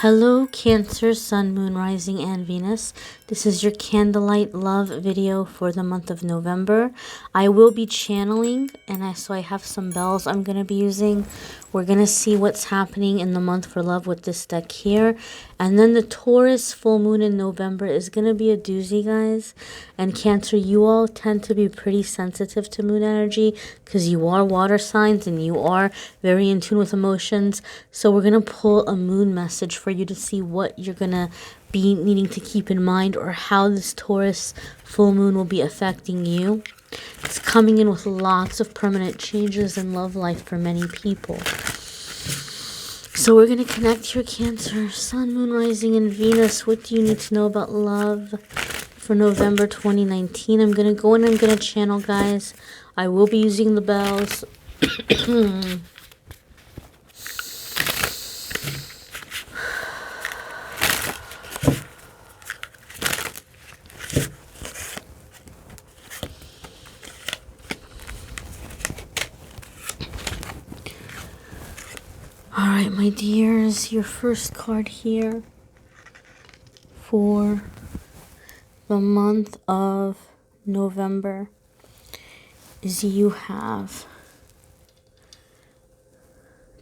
Hello Cancer, Sun, Moon, Rising, and Venus. This is your candlelight love video for the month of November. I will be channeling, and so I have some bells I'm going to be using. We're going to see what's happening in the month for love with this deck here. And then the Taurus full moon in November is going to be a doozy, guys. And Cancer, you all tend to be pretty sensitive to moon energy because you are water signs and you are very in tune with emotions. So we're going to pull a moon message for you to see what you're going to be needing to keep in mind or how this Taurus full moon will be affecting you. It's coming in with lots of permanent changes in love life for many people. So we're going to connect your Cancer, Sun, Moon, Rising, and Venus. What do you need to know about love for November 2019? I'm going to go in and I'm going to channel, guys. I will be using the bells. Alright, my dears, your first card here for the month of November is you have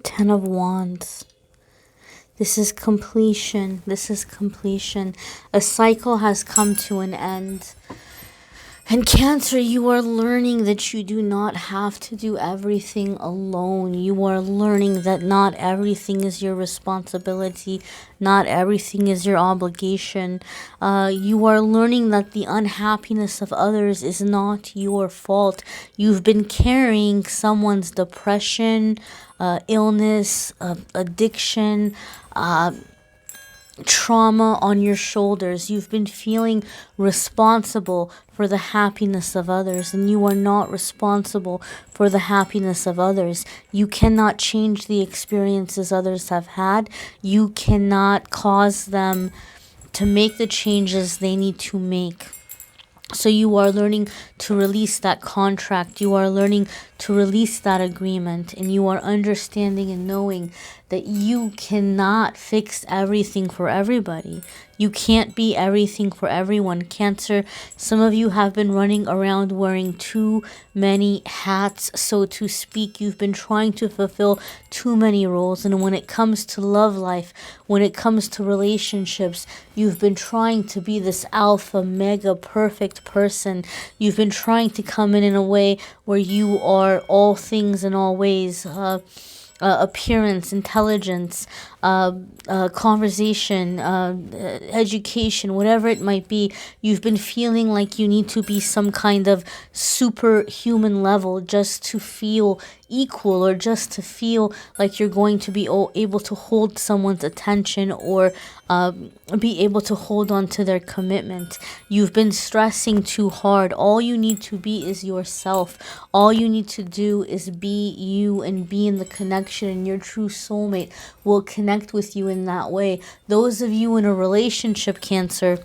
Ten of Wands. This is completion. This is completion. A cycle has come to an end. And Cancer, you are learning that you do not have to do everything alone. You are learning that not everything is your responsibility. Not everything is your obligation. You are learning that the unhappiness of others is not your fault. You've been carrying someone's depression, illness, addiction, trauma on your shoulders. You've been feeling responsible for the happiness of others, and you are not responsible for the happiness of others. You cannot change the experiences others have had. You cannot cause them to make the changes they need to make. So you are learning to release that contract. You are learning to release that agreement. And you are understanding and knowing that you cannot fix everything for everybody. You can't be everything for everyone. Cancer, some of you have been running around wearing too many hats, so to speak. You've been trying to fulfill too many roles. And when it comes to love life, when it comes to relationships, you've been trying to be this alpha, mega, perfect person. You've been trying to come in a way where you are all things in all ways. Appearance, intelligence, conversation, education, whatever it might be. You've been feeling like you need to be some kind of superhuman level just to feel equal, or just to feel like you're going to be able to hold someone's attention, or be able to hold on to their commitment. You've been stressing too hard. All you need to be is yourself. All you need to do is be you and be in the connection, and your true soulmate will connect with you in that way. Those of you in a relationship, Cancer,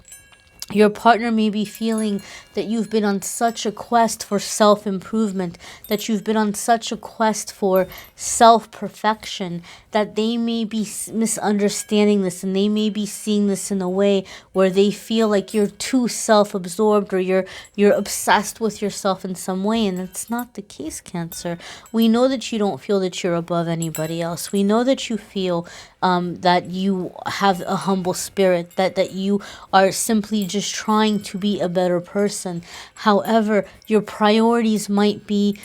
your partner may be feeling that you've been on such a quest for self-improvement, that you've been on such a quest for self-perfection, that they may be misunderstanding this, and they may be seeing this in a way where they feel like you're too self-absorbed, or you're obsessed with yourself in some way. And that's not the case, Cancer. We know that you don't feel that you're above anybody else. We know that you feel that you have a humble spirit, that you are simply just trying to be a better person. However, your priorities might be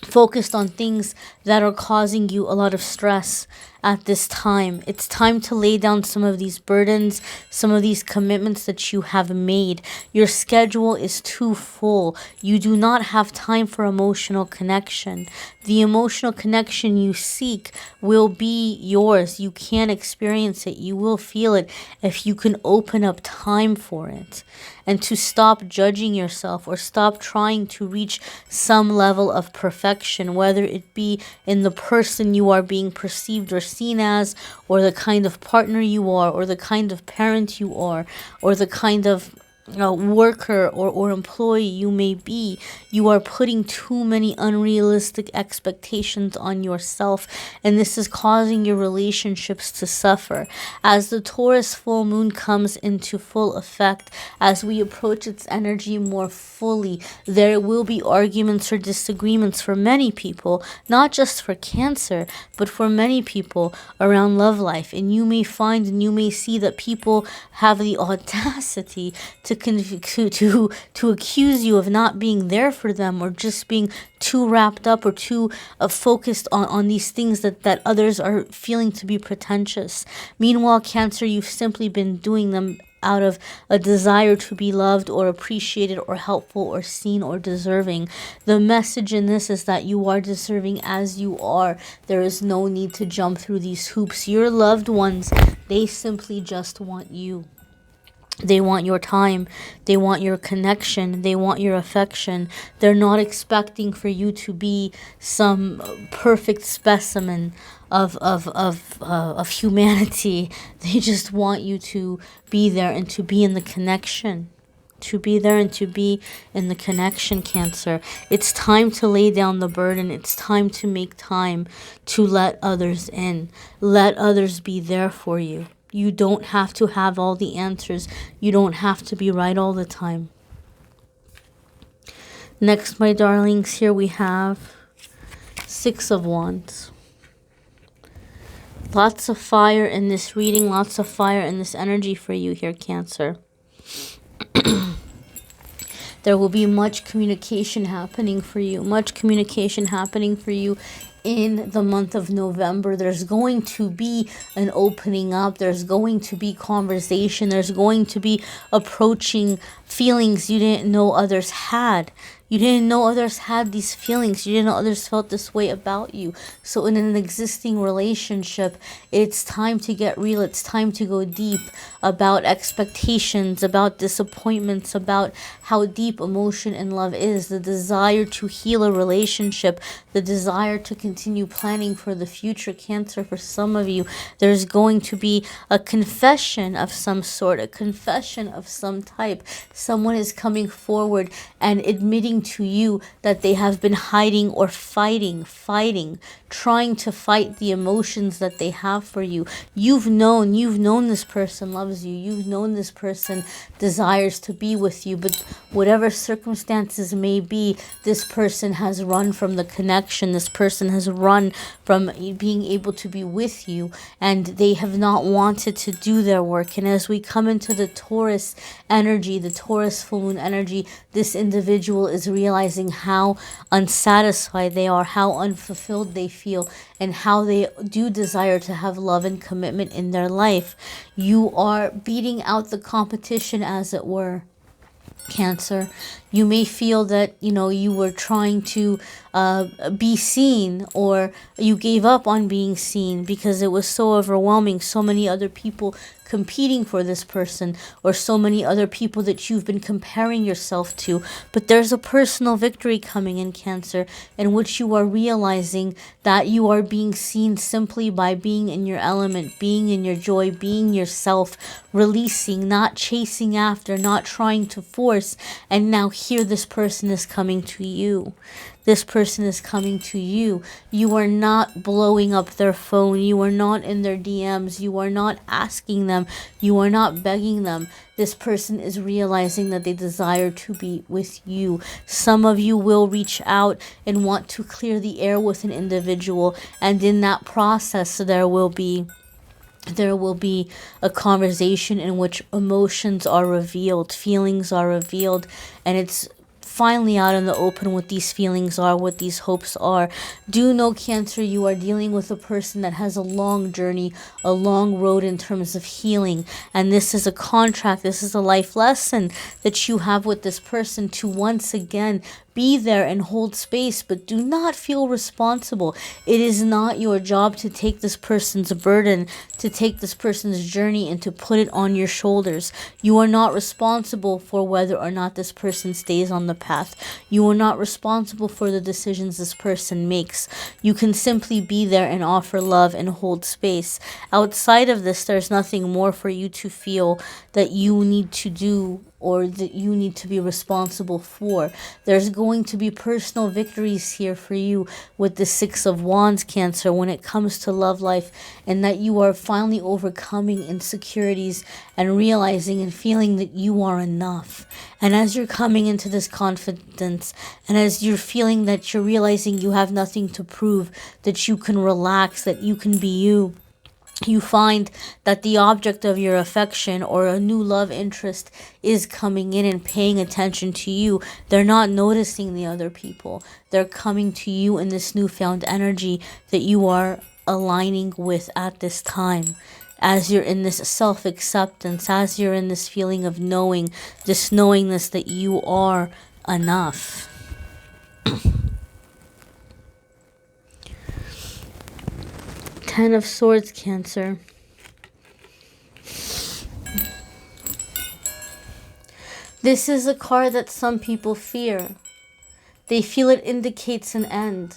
focused on things that are causing you a lot of stress at this time. It's time to lay down some of these burdens, some of these commitments that you have made. Your schedule is too full. You do not have time for emotional connection. The emotional connection you seek will be yours. You can experience it. You will feel it if you can open up time for it. And to stop judging yourself, or stop trying to reach some level of perfection, whether it be in the person you are being perceived or seen as, or the kind of partner you are, or the kind of parent you are, or the kind of worker or employee you may be, you are putting too many unrealistic expectations on yourself, and this is causing your relationships to suffer. As the Taurus full moon comes into full effect, as we approach its energy more fully, there will be arguments or disagreements for many people, not just for Cancer, but for many people around love life. And you may find and you may see that people have the audacity to accuse you of not being there for them, or just being too wrapped up or too focused on these things that others are feeling to be pretentious. Meanwhile, Cancer, you've simply been doing them out of a desire to be loved or appreciated or helpful or seen or deserving. The message in this is that you are deserving as you are. There is no need to jump through these hoops. Your loved ones, they simply just want you. They want your time. They want your connection. They want your affection. They're not expecting for you to be some perfect specimen of humanity. They just want you to be there and to be in the connection. To be there and to be in the connection, Cancer. It's time to lay down the burden. It's time to make time to let others in. Let others be there for you. You don't have to have all the answers. You don't have to be right all the time. Next, my darlings, here we have Six of Wands. Lots of fire in this reading. Lots of fire in this energy for you here, Cancer. There will be much communication happening for you. Much communication happening for you in the month of November. There's going to be an opening up. There's going to be conversation. There's going to be approaching feelings you didn't know others had. You didn't know others had these feelings. You didn't know others felt this way about you. So in an existing relationship, it's time to get real. It's time to go deep about expectations, about disappointments, about how deep emotion and love is, the desire to heal a relationship, the desire to continue planning for the future, Cancer. For some of you, there's going to be a confession of some sort, a confession of some type. Someone is coming forward and admitting to you that they have been hiding or fighting, trying to fight the emotions that they have for you. You've known this person loves you. You've known this person desires to be with you, but whatever circumstances may be, this person has run from the connection. This person has run from being able to be with you, and they have not wanted to do their work. And as we come into the Taurus energy, the Taurus full moon energy, this individual is realizing how unsatisfied they are, how unfulfilled they feel, and how they do desire to have love and commitment in their life. You are beating out the competition, as it were, Cancer. You may feel that, you were trying to be seen, or you gave up on being seen because it was so overwhelming. So many other people competing for this person, or so many other people that you've been comparing yourself to. But there's a personal victory coming in, Cancer, in which you are realizing that you are being seen simply by being in your element, being in your joy, being yourself, releasing, not chasing after, not trying to force. And now here this person is coming to you. This person is coming to you. You are not blowing up their phone. You are not in their DMs. You are not asking them. You are not begging them. This person is realizing that they desire to be with you. Some of you will reach out and want to clear the air with an individual. And in that process, there will be a conversation in which emotions are revealed, feelings are revealed, and it's finally out in the open what these feelings are, what these hopes are. Do know, Cancer, you are dealing with a person that has a long journey, a long road in terms of healing. And this is a contract, this is a life lesson that you have with this person to once again be there and hold space, but do not feel responsible. It is not your job to take this person's burden, to take this person's journey and to put it on your shoulders. You are not responsible for whether or not this person stays on the path. You are not responsible for the decisions this person makes. You can simply be there and offer love and hold space. Outside of this, there's nothing more for you to feel that you need to do or that you need to be responsible for. There's going to be personal victories here for you with the Six of Wands, Cancer, when it comes to love life, and that you are finally overcoming insecurities and realizing and feeling that you are enough. And as you're coming into this confidence, and as you're feeling that you're realizing you have nothing to prove, that you can relax, that you can be you, you find that the object of your affection or a new love interest is coming in and paying attention to you. They're not noticing the other people. They're coming to you in this newfound energy that you are aligning with at this time. As you're in this self-acceptance, as you're in this feeling of knowing, this knowingness that you are enough. Ten of Swords, Cancer. This is a card that some people fear. They feel it indicates an end.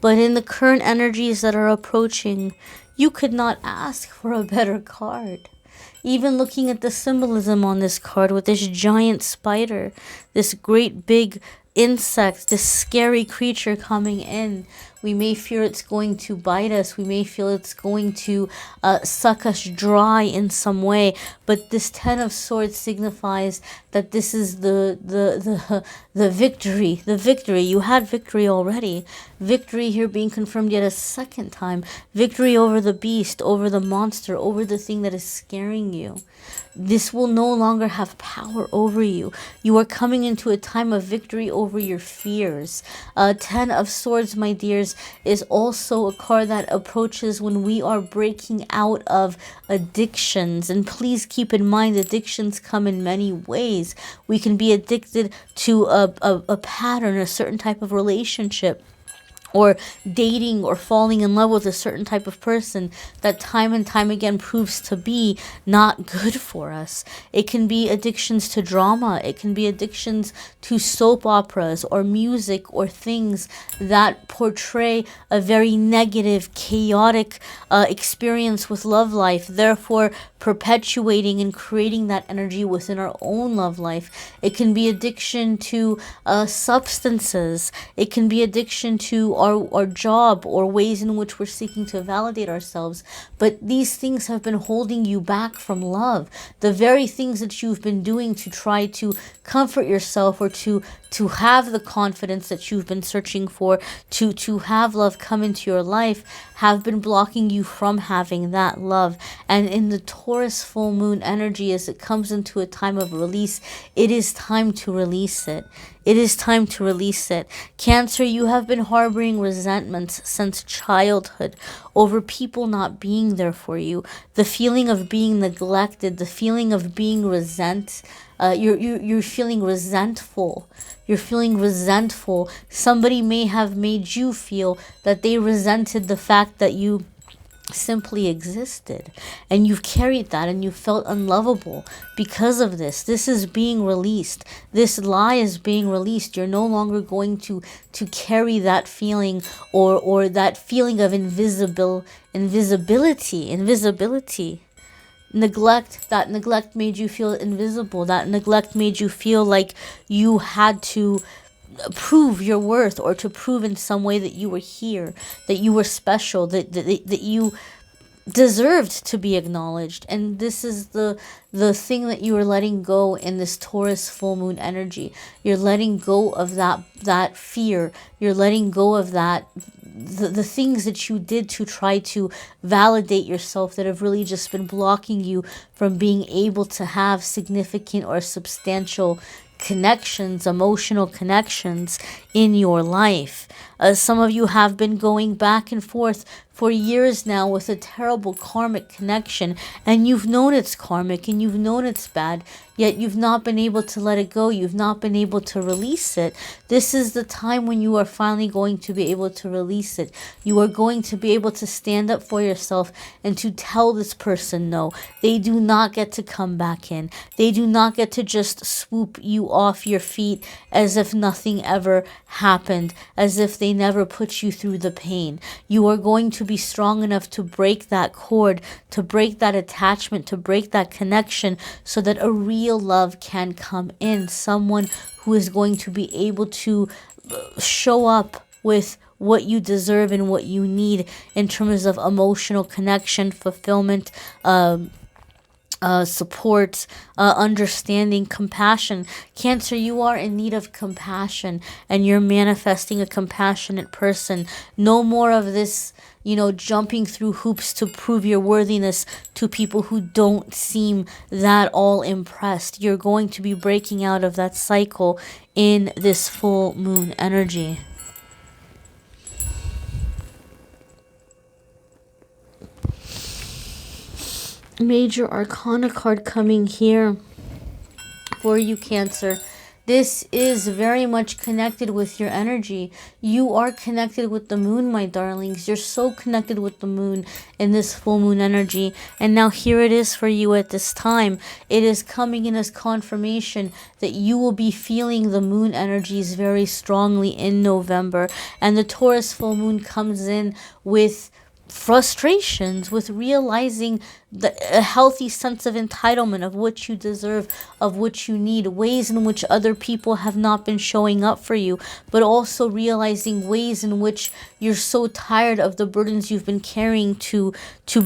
But in the current energies that are approaching, you could not ask for a better card. Even looking at the symbolism on this card with this giant spider, this great big insect, this scary creature coming in. We may fear it's going to bite us. We may feel it's going to suck us dry in some way. But this Ten of Swords signifies that this is the victory. The victory. You had victory already. Victory here being confirmed yet a second time. Victory over the beast, over the monster, over the thing that is scaring you. This will no longer have power over you. You are coming into a time of victory over your fears. Ten of Swords, my dears, is also a card that approaches when we are breaking out of addictions. And please keep in mind, addictions come in many ways. We can be addicted to a pattern, a certain type of relationship, or dating or falling in love with a certain type of person that time and time again proves to be not good for us. It can be addictions to drama. It can be addictions to soap operas or music or things that portray a very negative, chaotic experience with love life, therefore perpetuating and creating that energy within our own love life. It can be addiction to substances. It can be addiction to our job or ways in which we're seeking to validate ourselves. But these things have been holding you back from love. The very things that you've been doing to try to comfort yourself or to have the confidence that you've been searching for, to have love come into your life, have been blocking you from having that love. And in the Taurus full moon energy, as it comes into a time of release, it is time to release it. It is time to release it. Cancer, you have been harboring resentments since childhood over people not being there for you. The feeling of being neglected, the feeling of being you're feeling resentful. You're feeling resentful. Somebody may have made you feel that they resented the fact that you simply existed, and you've carried that and you felt unlovable because of this. This is being released. This lie is being released. You're no longer going to carry that feeling or that feeling of invisibility. Neglect. That neglect made you feel invisible. That neglect made you feel like you had to prove your worth, or to prove in some way that you were here, that you were special, that you deserved to be acknowledged. And this is the thing that you are letting go in this Taurus full moon energy. You're letting go of that fear. You're letting go of that the things that you did to try to validate yourself that have really just been blocking you from being able to have significant or substantial connections, emotional connections in your life. Some of you have been going back and forth for years now with a terrible karmic connection, and you've known it's karmic and you've known it's bad, yet you've not been able to let it go. You've not been able to release it. This is the time when you are finally going to be able to release it. You are going to be able to stand up for yourself and to tell this person no. They do not get to come back in. They do not get to just swoop you off your feet as if nothing ever happened, as if they they never put you through the pain. You are going to be strong enough to break that cord, to break that attachment, to break that connection, so that a real love can come in. Someone who is going to be able to show up with what you deserve and what you need in terms of emotional connection, fulfillment, support, understanding, compassion. Cancer, you are in need of compassion, and you're manifesting a compassionate person. No more of this, jumping through hoops to prove your worthiness to people who don't seem that all impressed. You're going to be breaking out of that cycle in this full moon energy. Major Arcana card coming here for you, Cancer. This is very much connected with your energy. You are connected with the moon, my darlings. You're so connected with the moon in this full moon energy. And now here it is for you at this time. It is coming in as confirmation that you will be feeling the moon energies very strongly in November. And the Taurus full moon comes in with frustrations, with realizing a healthy sense of entitlement of what you deserve, of what you need, ways in which other people have not been showing up for you, but also realizing ways in which you're so tired of the burdens you've been carrying to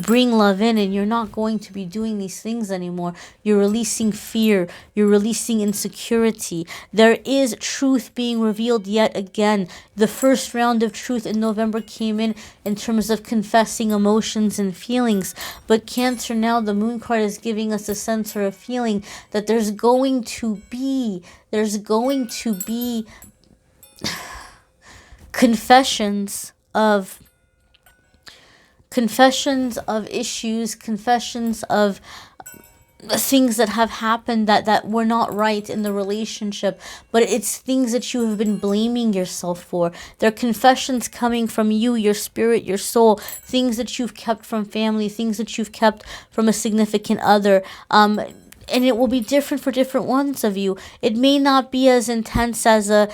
bring love in, and you're not going to be doing these things anymore. You're releasing fear, you're releasing insecurity. There is truth being revealed yet again. The first round of truth in November came in terms of confessing emotions and feelings, but Cancer, now the moon card is giving us a sense or a feeling that there's going to be confessions of issues, confessions of things that have happened that were not right in the relationship, but it's things that you have been blaming yourself for. They're confessions coming from you, your spirit, your soul, things that you've kept from family, things that you've kept from a significant other. And it will be different for different ones of you. It may not be as intense as a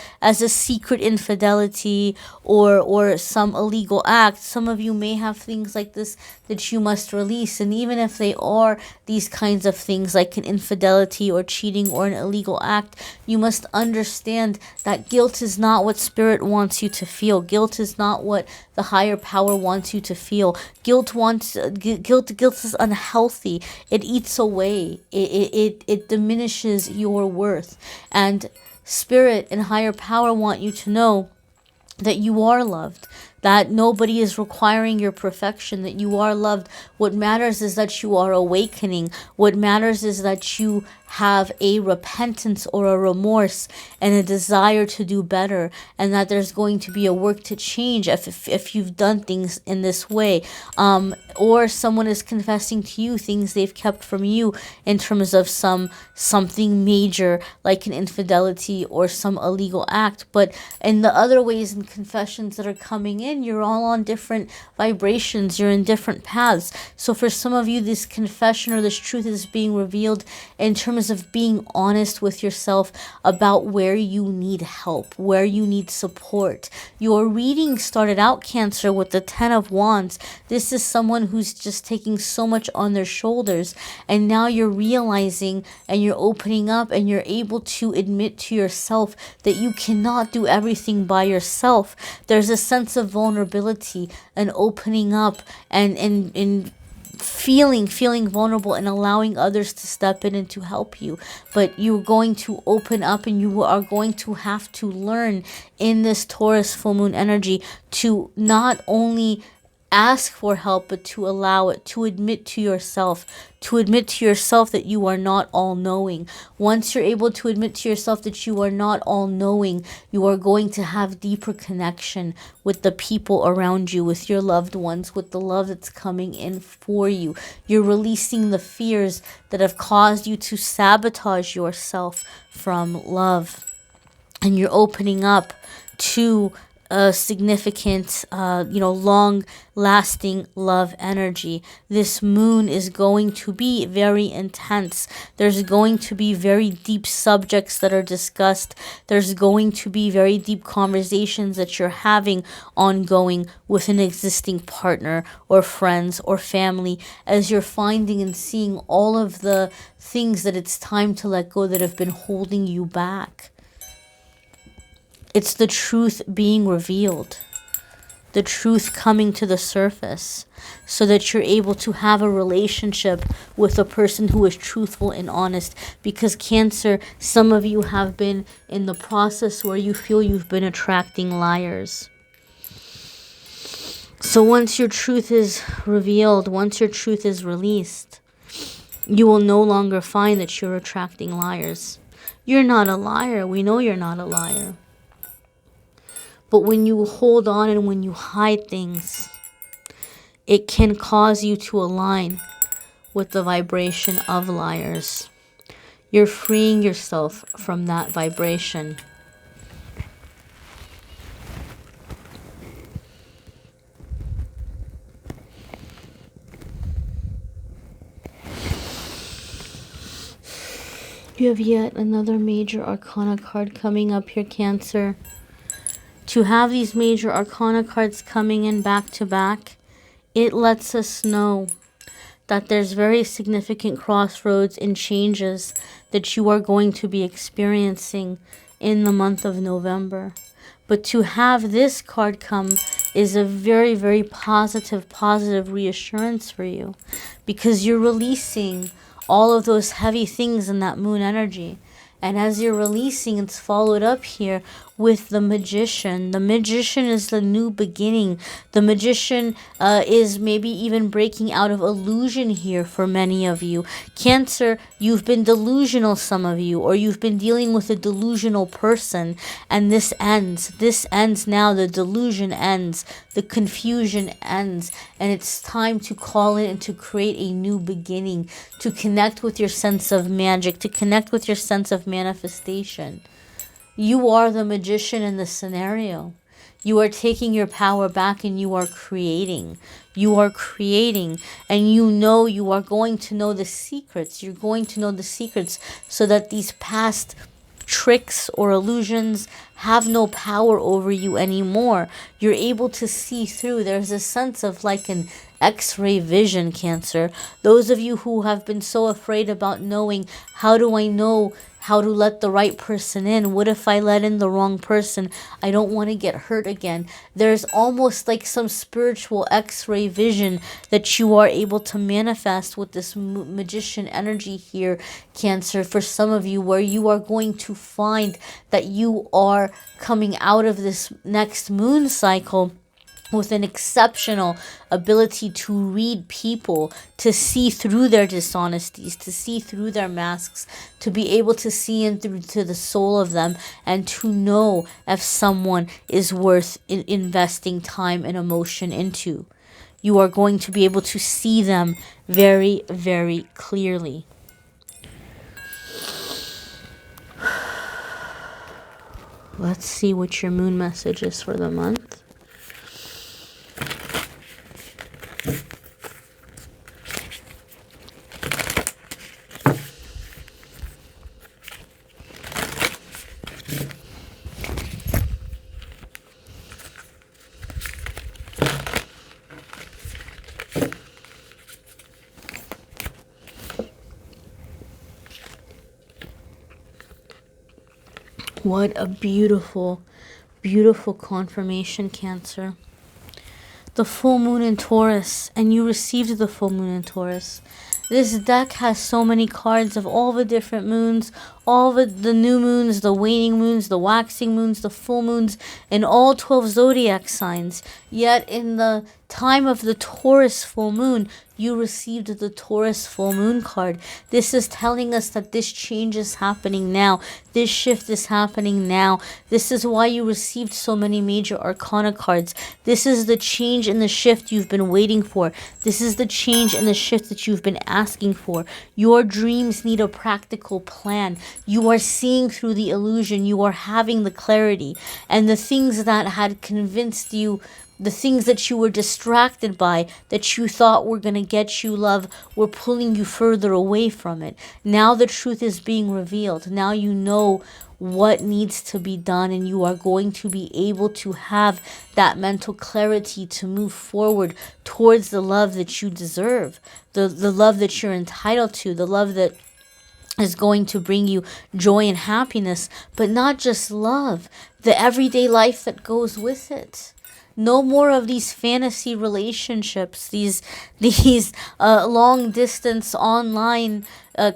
secret infidelity or some illegal act. Some of you may have things like this that you must release. And even if they are these kinds of things like an infidelity or cheating or an illegal act, you must understand that guilt is not what spirit wants you to feel. Guilt is not what the higher power wants you to feel. Guilt is unhealthy. It eats away. It diminishes your worth. And spirit and higher power want you to know that you are loved, that nobody is requiring your perfection, that you are loved. What matters is that you are awakening. What matters is that you have a repentance or a remorse and a desire to do better, and that there's going to be a work to change if you've done things in this way, or someone is confessing to you things they've kept from you in terms of something major like an infidelity or some illegal act. But in the other ways and confessions that are coming in, you're all on different vibrations, you're in different paths. So for some of you, this confession or this truth is being revealed in terms of being honest with yourself about where you need help, where you need support. Your reading started out, Cancer, with the 10 of Wands. This is someone who's just taking so much on their shoulders, and now you're realizing and you're opening up and you're able to admit to yourself that you cannot do everything by yourself. There's a sense of vulnerability and opening up and feeling vulnerable and allowing others to step in and to help you. But you're going to open up, and you are going to have to learn in this Taurus full moon energy to not only ask for help, but to allow it, to admit to yourself that you are not all-knowing. Once you're able to admit to yourself that you are not all-knowing, you are going to have deeper connection with the people around you, with your loved ones, with the love that's coming in for you. You're releasing the fears that have caused you to sabotage yourself from love, and you're opening up to a significant, long-lasting love energy. This moon is going to be very intense. There's going to be very deep subjects that are discussed. There's going to be very deep conversations that you're having ongoing with an existing partner or friends or family, as you're finding and seeing all of the things that it's time to let go that have been holding you back. It's the truth being revealed, the truth coming to the surface, so that you're able to have a relationship with a person who is truthful and honest. Because Cancer, some of you have been in the process where you feel you've been attracting liars. So once your truth is revealed, once your truth is released, you will no longer find that you're attracting liars. You're not a liar. We know you're not a liar. But when you hold on and when you hide things, it can cause you to align with the vibration of liars. You're freeing yourself from that vibration. You have yet another major arcana card coming up here, Cancer. To have these major arcana cards coming in back to back, it lets us know that there's very significant crossroads and changes that you are going to be experiencing in the month of November. But to have this card come is a very, very positive reassurance for you, because you're releasing all of those heavy things in that moon energy. And as you're releasing, it's followed up here with the Magician. The Magician is the new beginning. The Magician is maybe even breaking out of illusion here for many of you. Cancer, you've been delusional, some of you, or you've been dealing with a delusional person. And this ends. This ends now. The delusion ends. The confusion ends. And it's time to call in and to create a new beginning, to connect with your sense of magic, to connect with your sense of manifestation. You are the magician in the scenario. You are taking your power back and you are creating. You are creating, and you know you are going to know the secrets. You're going to know the secrets so that these past tricks or illusions have no power over you anymore. You're able to see through. There's a sense of like an X-ray vision, Cancer. Those of you who have been so afraid about knowing, how do I know how to let the right person in? What if I let in the wrong person? I don't want to get hurt again. There's almost like some spiritual X-ray vision that you are able to manifest with this magician energy here, Cancer, for some of you, where you are going to find that you are coming out of this next moon cycle with an exceptional ability to read people, to see through their dishonesties, to see through their masks, to be able to see into the soul of them, and to know if someone is worth investing time and emotion into. You are going to be able to see them very, very clearly. Let's see what your moon message is for the month. What a beautiful, beautiful confirmation, Cancer. The full moon in Taurus, and you received the full moon in Taurus. This deck has so many cards of all the different moons, all the new moons, the waning moons, the waxing moons, the full moons, and all 12 zodiac signs. Yet in the time of the Taurus full moon, you received the Taurus full moon card. This is telling us that this change is happening now. This shift is happening now. This is why you received so many major arcana cards. This is the change and the shift you've been waiting for. This is the change and the shift that you've been asking for. Your dreams need a practical plan. You are seeing through the illusion. You are having the clarity. And the things that had convinced you, the things that you were distracted by, that you thought were going to get you love, were pulling you further away from it. Now the truth is being revealed. Now you know what needs to be done, and you are going to be able to have that mental clarity to move forward towards the love that you deserve, the love that you're entitled to, the love that is going to bring you joy and happiness, but not just love, the everyday life that goes with it. No more of these fantasy relationships, these long distance online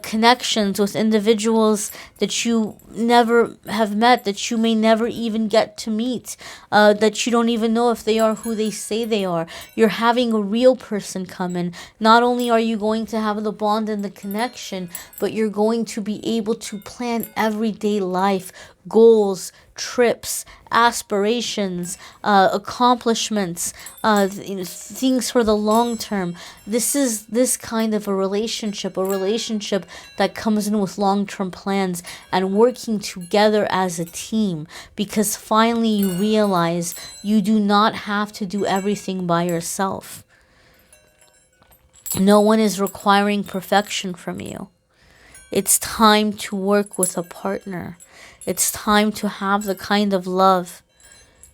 connections with individuals that you never have met, that you may never even get to meet, that you don't even know if they are who they say they are. You're having a real person come in. Not only are you going to have the bond and the connection, but you're going to be able to plan everyday life, goals, trips, aspirations, accomplishments, things for the long term. This is this kind of a relationship that comes in with long-term plans and working together as a team, because finally you realize you do not have to do everything by yourself. No one is requiring perfection from you. It's time to work with a partner. It's time to have the kind of love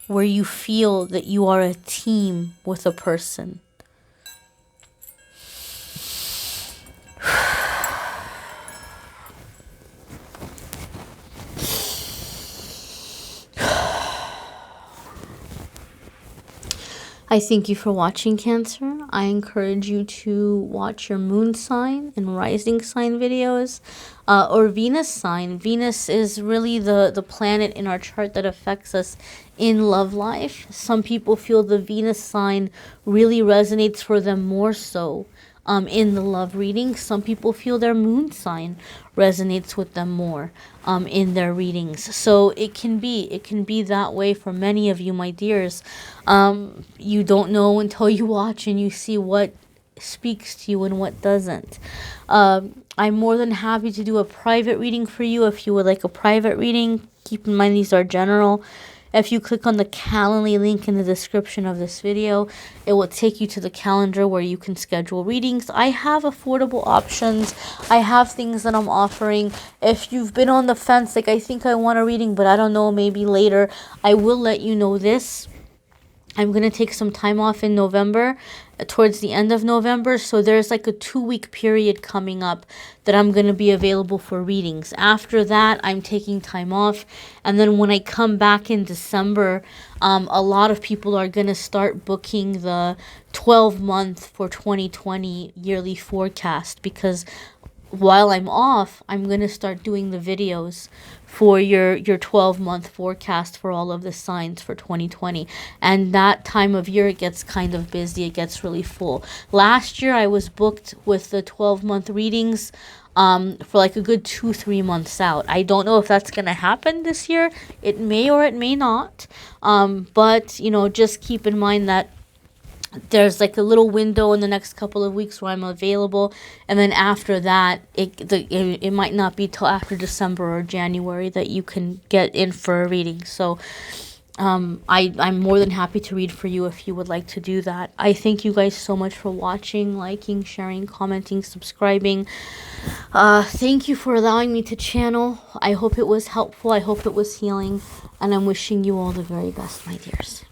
where you feel that you are a team with a person. I thank you for watching, Cancer. I encourage you to watch your moon sign and rising sign videos, or Venus sign. Venus is really the planet in our chart that affects us in love life. Some people feel the Venus sign really resonates for them more so in the love reading. Some people feel their moon sign resonates with them more in their readings. So it can be that way for many of you, my dears. You don't know until you watch and you see what speaks to you and what doesn't. I'm more than happy to do a private reading for you if you would like a private reading. Keep in mind these are general. If you click on the Calendly link in the description of this video, it will take you to the calendar where you can schedule readings. I have affordable options. I have things that I'm offering. If you've been on the fence, like I think I want a reading, but I don't know, maybe later, I will let you know this. I'm going to take some time off in November, towards the end of November. So there's like a 2-week period coming up that I'm going to be available for readings. After that, I'm taking time off. And then when I come back in December, a lot of people are going to start booking the 12-month for 2020 yearly forecast, because while I'm off, I'm going to start doing the videos for your 12-month forecast for all of the signs for 2020. And that time of year, it gets kind of busy. It gets really full. Last year, I was booked with the 12-month readings for like a good 2-3 months out. I don't know if that's going to happen this year. It may or it may not. But, you know, just keep in mind that there's like a little window in the next couple of weeks where I'm available, and then after that it might not be till after December or January that you can get in for a reading. So I'm more than happy to read for you if you would like to do that. I thank you guys so much for watching, liking, sharing, commenting, subscribing. Thank you for allowing me to channel. I hope it was helpful. I hope it was healing, and I'm wishing you all the very best, my dears.